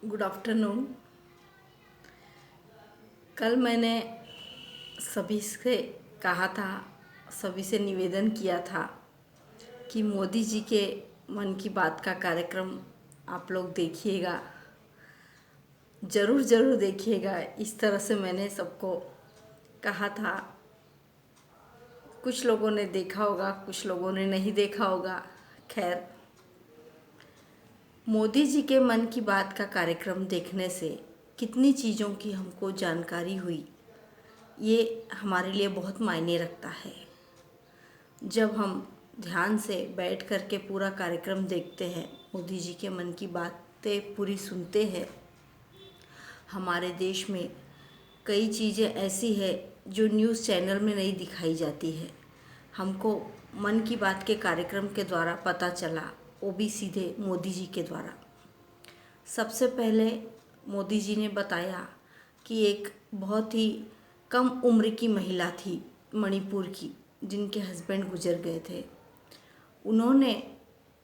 Good afternoon. कल मैंने सभी से कहा था, सभी से निवेदन किया था कि मोदी जी के मन की बात का कार्यक्रम आप लोग देखिएगा, ज़रूर ज़रूर देखिएगा। इस तरह से मैंने सबको कहा था। कुछ लोगों ने देखा होगा, कुछ लोगों ने नहीं देखा होगा। खैर, मोदी जी के मन की बात का कार्यक्रम देखने से कितनी चीज़ों की हमको जानकारी हुई, ये हमारे लिए बहुत मायने रखता है। जब हम ध्यान से बैठ कर के पूरा कार्यक्रम देखते हैं, मोदी जी के मन की बातें पूरी सुनते हैं, हमारे देश में कई चीज़ें ऐसी है जो न्यूज़ चैनल में नहीं दिखाई जाती है। हमको मन की बात के कार्यक्रम के द्वारा पता चला, वो भी सीधे मोदी जी के द्वारा। सबसे पहले मोदी जी ने बताया कि एक बहुत ही कम उम्र की महिला थी मणिपुर की, जिनके हस्बैंड गुजर गए थे। उन्होंने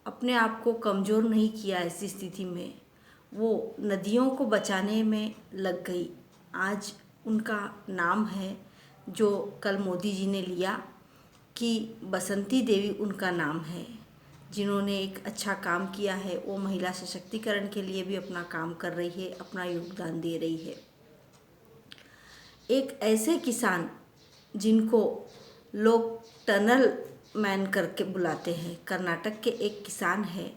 अपने आप को कमज़ोर नहीं किया। ऐसी स्थिति में वो नदियों को बचाने में लग गई। आज उनका नाम है, जो कल मोदी जी ने लिया, कि बसंती देवी उनका नाम है, जिन्होंने एक अच्छा काम किया है। वो महिला सशक्तिकरण के लिए भी अपना काम कर रही है, अपना योगदान दे रही है। एक ऐसे किसान जिनको लोग टनल मैन करके बुलाते हैं, कर्नाटक के एक किसान है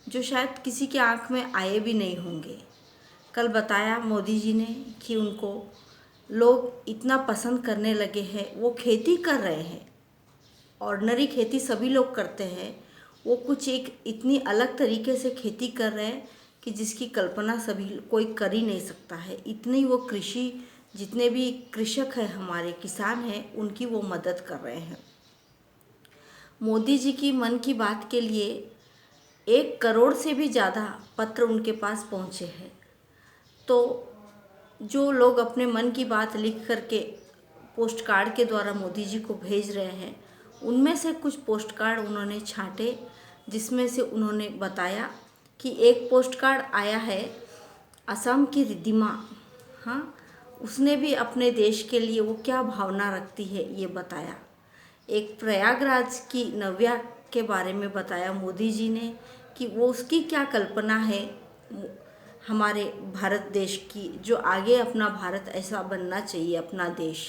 जो शायद किसी के आंख में आए भी नहीं होंगे। कल बताया मोदी जी ने कि उनको लोग इतना पसंद करने लगे हैं। वो खेती कर रहे हैं, ऑर्डिनरी खेती सभी लोग करते हैं, वो कुछ एक इतनी अलग तरीके से खेती कर रहे हैं कि जिसकी कल्पना सभी कोई कर ही नहीं सकता है। इतनी वो कृषि, जितने भी कृषक हैं, हमारे किसान हैं, उनकी वो मदद कर रहे हैं। मोदी जी की मन की बात के लिए 1 करोड़ से भी ज़्यादा पत्र उनके पास पहुँचे हैं। तो जो लोग अपने मन की बात लिख करके पोस्ट कार्ड के द्वारा मोदी जी को भेज रहे हैं, उनमें से कुछ पोस्ट कार्ड उन्होंने छांटे, जिसमें से उन्होंने बताया कि एक पोस्ट कार्ड आया है असम की रिद्धिमा। हाँ, उसने भी अपने देश के लिए वो क्या भावना रखती है ये बताया। एक प्रयागराज की नव्या के बारे में बताया मोदी जी ने कि वो उसकी क्या कल्पना है हमारे भारत देश की, जो आगे अपना भारत ऐसा बनना चाहिए, अपना देश।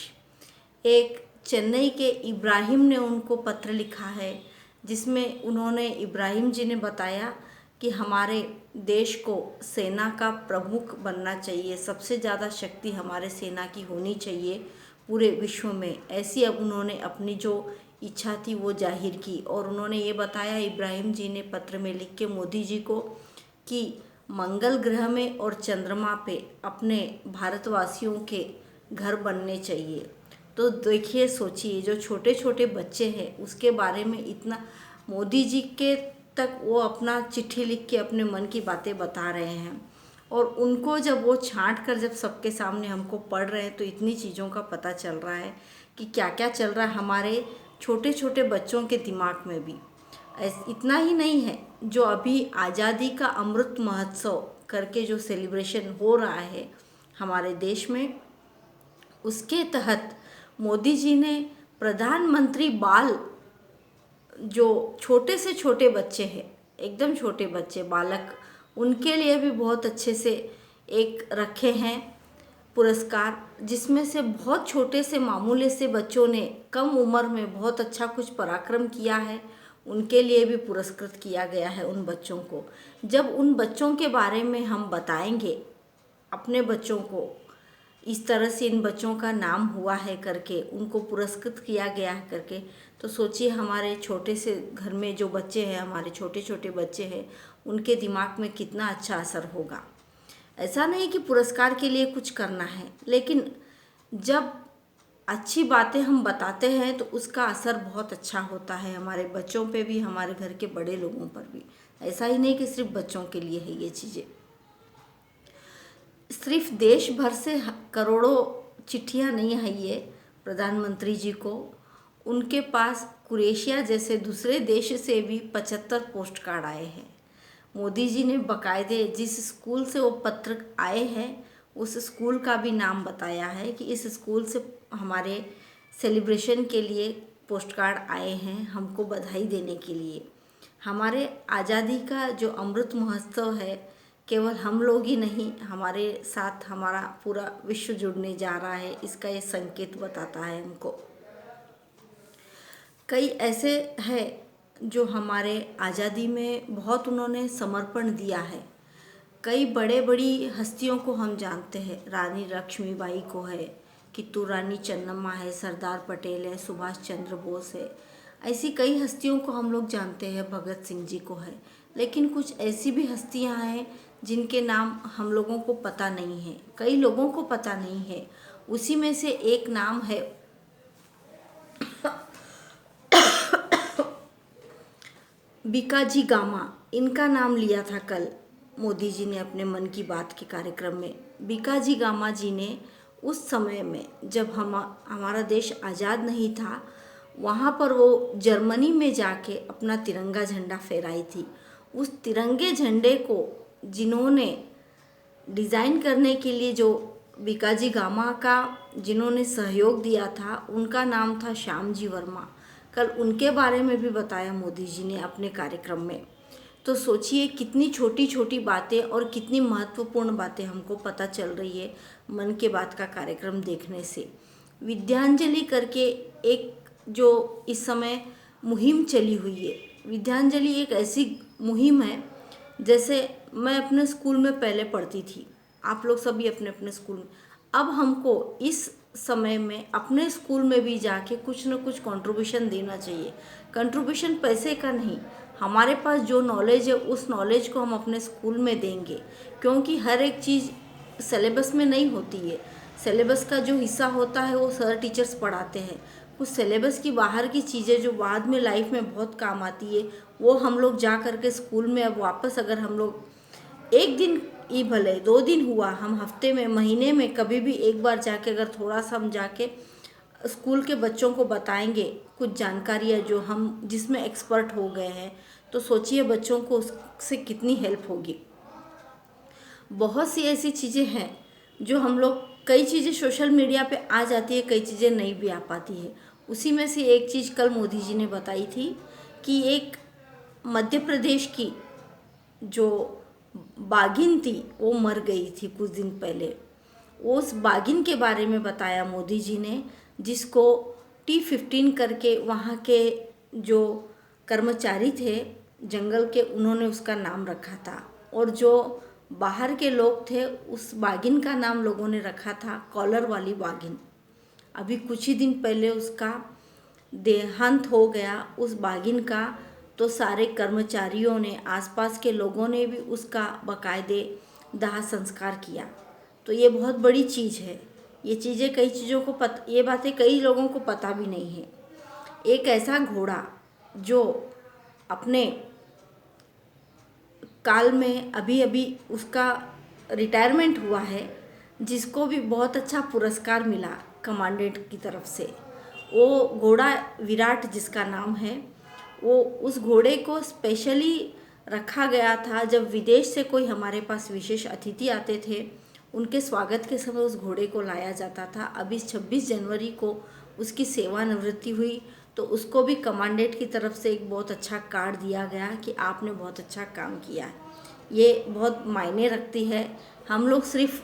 एक चेन्नई के इब्राहिम ने उनको पत्र लिखा है, जिसमें उन्होंने, इब्राहिम जी ने बताया कि हमारे देश को सेना का प्रमुख बनना चाहिए, सबसे ज़्यादा शक्ति हमारे सेना की होनी चाहिए पूरे विश्व में। ऐसी अब उन्होंने अपनी जो इच्छा थी वो जाहिर की। और उन्होंने ये बताया, इब्राहिम जी ने पत्र में लिख के मोदी जी को, कि मंगल ग्रह में और चंद्रमा पे अपने भारतवासियों के घर बनने चाहिए। तो देखिए, सोचिए, जो छोटे छोटे बच्चे हैं उसके बारे में इतना मोदी जी के तक वो अपना चिट्ठी लिख के अपने मन की बातें बता रहे हैं। और उनको जब वो छांट कर जब सबके सामने हमको पढ़ रहे हैं, तो इतनी चीज़ों का पता चल रहा है कि क्या क्या चल रहा है हमारे छोटे छोटे बच्चों के दिमाग में भी। इतना ही नहीं है, जो अभी आज़ादी का अमृत महोत्सव करके जो सेलिब्रेशन हो रहा है हमारे देश में, उसके तहत मोदी जी ने प्रधानमंत्री बाल, जो छोटे से छोटे बच्चे हैं, एकदम छोटे बच्चे, बालक, उनके लिए भी बहुत अच्छे से एक रखे हैं पुरस्कार, जिसमें से बहुत छोटे से मामूले से बच्चों ने कम उम्र में बहुत अच्छा कुछ पराक्रम किया है, उनके लिए भी पुरस्कृत किया गया है उन बच्चों को। जब उन बच्चों के बारे में हम बताएंगे अपने बच्चों को, इस तरह से इन बच्चों का नाम हुआ है करके, उनको पुरस्कृत किया गया है करके, तो सोचिए हमारे छोटे से घर में जो बच्चे हैं, हमारे छोटे छोटे बच्चे हैं, उनके दिमाग में कितना अच्छा असर होगा। ऐसा नहीं कि पुरस्कार के लिए कुछ करना है, लेकिन जब अच्छी बातें हम बताते हैं तो उसका असर बहुत अच्छा होता है हमारे बच्चों पे भी, हमारे घर के बड़े लोगों पर भी। ऐसा ही नहीं कि सिर्फ बच्चों के लिए है ये चीज़ें। सिर्फ देश भर से करोड़ों चिट्ठियां नहीं आई है प्रधानमंत्री जी को, उनके पास क्रोएशिया जैसे दूसरे देश से भी 75 पोस्ट कार्ड आए हैं। मोदी जी ने बाकायदे जिस स्कूल से वो पत्र आए हैं उस स्कूल का भी नाम बताया है कि इस स्कूल से हमारे सेलिब्रेशन के लिए पोस्ट कार्ड आए हैं हमको बधाई देने के लिए। हमारे आज़ादी का जो अमृत महोत्सव है केवल हम लोग ही नहीं, हमारे साथ हमारा पूरा विश्व जुड़ने जा रहा है, इसका ये संकेत बताता है हमको। कई ऐसे हैं जो हमारे आज़ादी में बहुत उन्होंने समर्पण दिया है। कई बड़े बड़ी हस्तियों को हम जानते हैं, रानी लक्ष्मीबाई को है, कित्तू रानी चन्नम्मा है, सरदार पटेल है, सुभाष चंद्र बोस है। ऐसी कई हस्तियों को हम लोग जानते हैं, भगत सिंह जी को है। लेकिन कुछ ऐसी भी हस्तियां हैं जिनके नाम हम लोगों को पता नहीं है, कई लोगों को पता नहीं है। उसी में से एक नाम है बीकाजी गामा। इनका नाम लिया था कल मोदी जी ने अपने मन की बात के कार्यक्रम में। बीकाजी गामा जी ने उस समय में जब हमारा देश आज़ाद नहीं था, वहाँ पर वो जर्मनी में जाके अपना तिरंगा झंडा फहराई थी। उस तिरंगे झंडे को जिन्होंने डिज़ाइन करने के लिए जो बीकाजी गामा का जिन्होंने सहयोग दिया था, उनका नाम था श्याम जी वर्मा। कल उनके बारे में भी बताया मोदी जी ने अपने कार्यक्रम में। तो सोचिए कितनी छोटी छोटी बातें और कितनी महत्वपूर्ण बातें हमको पता चल रही है मन की बात का कार्यक्रम देखने से। विद्यांजलि करके एक जो इस समय मुहिम चली हुई है, विद्यांजलि एक ऐसी मुहिम है जैसे मैं अपने स्कूल में पहले पढ़ती थी, आप लोग सभी अपने अपने स्कूल में। अब हमको इस समय में अपने स्कूल में भी जाके कुछ न कुछ कंट्रीब्यूशन देना चाहिए। कंट्रीब्यूशन पैसे का नहीं, हमारे पास जो नॉलेज है उस नॉलेज को हम अपने स्कूल में देंगे, क्योंकि हर एक चीज़ सिलेबस में नहीं होती है। सिलेबस का जो हिस्सा होता है वो सर टीचर्स पढ़ाते हैं। कुछ सिलेबस की बाहर की चीज़ें जो बाद में लाइफ में बहुत काम आती है वो हम लोग जा कर के स्कूल में अब वापस अगर हम लोग एक दिन ही भले 2 दिन हुआ, हम हफ्ते में महीने में कभी भी एक बार जाके अगर थोड़ा सा हम जाके स्कूल के बच्चों को बताएंगे कुछ जानकारियाँ जो हम जिसमें एक्सपर्ट हो गए हैं, तो सोचिए बच्चों को उससे कितनी हेल्प होगी। बहुत सी ऐसी चीज़ें हैं जो हम लोग, कई चीज़ें सोशल मीडिया पे आ जाती है, कई चीज़ें नहीं भी आ पाती है। उसी में से एक चीज़ कल मोदी जी ने बताई थी कि एक मध्य प्रदेश की जो बाघिन थी वो मर गई थी कुछ दिन पहले। उस बाघिन के बारे में बताया मोदी जी ने, जिसको T15 करके वहाँ के जो कर्मचारी थे जंगल के, उन्होंने उसका नाम रखा था। और जो बाहर के लोग थे उस बाघिन का नाम लोगों ने रखा था कॉलर वाली बाघिन। अभी कुछ ही दिन पहले उसका देहांत हो गया उस बाघिन का, तो सारे कर्मचारियों ने, आसपास के लोगों ने भी उसका बाकायदे दाह संस्कार किया। तो ये बहुत बड़ी चीज़ है। ये चीज़ें कई चीज़ों को ये बातें कई लोगों को पता भी नहीं है। एक ऐसा घोड़ा जो अपने काल में अभी अभी उसका रिटायरमेंट हुआ है, जिसको भी बहुत अच्छा पुरस्कार मिला कमांडेंट की तरफ से, वो घोड़ा विराट जिसका नाम है, वो उस घोड़े को स्पेशली रखा गया था। जब विदेश से कोई हमारे पास विशेष अतिथि आते थे, उनके स्वागत के समय उस घोड़े को लाया जाता था। अभी 26 जनवरी को उसकी सेवानिवृत्ति हुई, तो उसको भी कमांडेंट की तरफ से एक बहुत अच्छा कार्ड दिया गया कि आपने बहुत अच्छा काम किया। ये बहुत मायने रखती है। हम लोग सिर्फ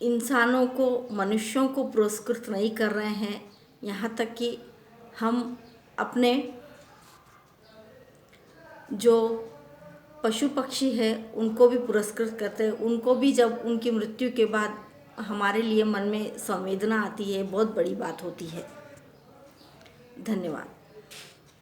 इंसानों को, मनुष्यों को पुरस्कृत नहीं कर रहे हैं, यहाँ तक कि हम अपने जो पशु पक्षी है उनको भी पुरस्कृत करते हैं। उनको भी जब उनकी मृत्यु के बाद हमारे लिए मन में संवेदना आती है, बहुत बड़ी बात होती है। धन्यवाद।